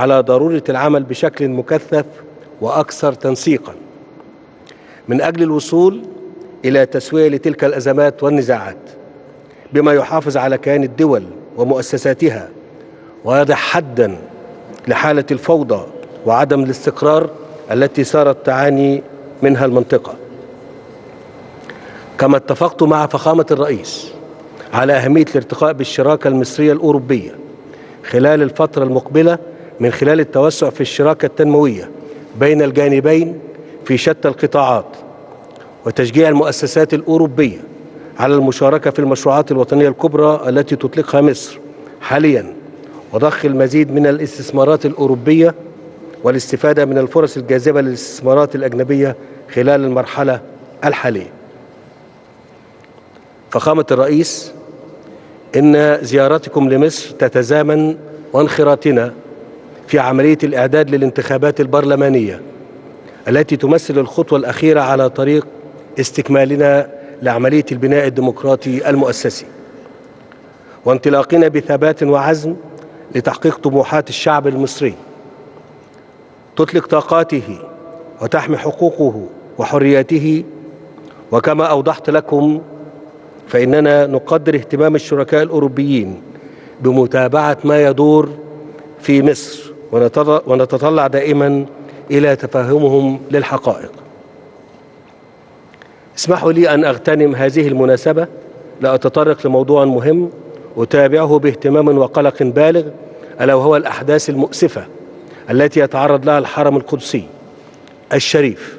على ضرورة العمل بشكل مكثف وأكثر تنسيقا من أجل الوصول إلى تسوية لتلك الأزمات والنزاعات بما يحافظ على كيان الدول ومؤسساتها ويضع حدا لحالة الفوضى وعدم الاستقرار التي صارت تعاني منها المنطقة. كما اتفقت مع فخامة الرئيس على أهمية الارتقاء بالشراكة المصرية الأوروبية خلال الفترة المقبلة من خلال التوسع في الشراكة التنموية بين الجانبين في شتى القطاعات، وتشجيع المؤسسات الأوروبية على المشاركة في المشروعات الوطنية الكبرى التي تطلقها مصر حاليا، وضخ المزيد من الاستثمارات الأوروبية والاستفادة من الفرص الجاذبة للاستثمارات الأجنبية خلال المرحلة الحالية. فخامة الرئيس، إن زيارتكم لمصر تتزامن وانخراطنا في عملية الإعداد للانتخابات البرلمانية التي تمثل الخطوة الأخيرة على طريق استكمالنا لعملية البناء الديمقراطي المؤسسي، وانطلاقنا بثبات وعزم لتحقيق طموحات الشعب المصري تطلق طاقاته وتحمي حقوقه وحرياته. وكما أوضحت لكم فإننا نقدر اهتمام الشركاء الأوروبيين بمتابعة ما يدور في مصر، ونتطلع دائما إلى تفهمهم للحقائق. اسمحوا لي أن أغتنم هذه المناسبة لأتطرق لموضوع مهم أتابعه باهتمام وقلق بالغ، ألا وهو الأحداث المؤسفة التي يتعرض لها الحرم القدسي الشريف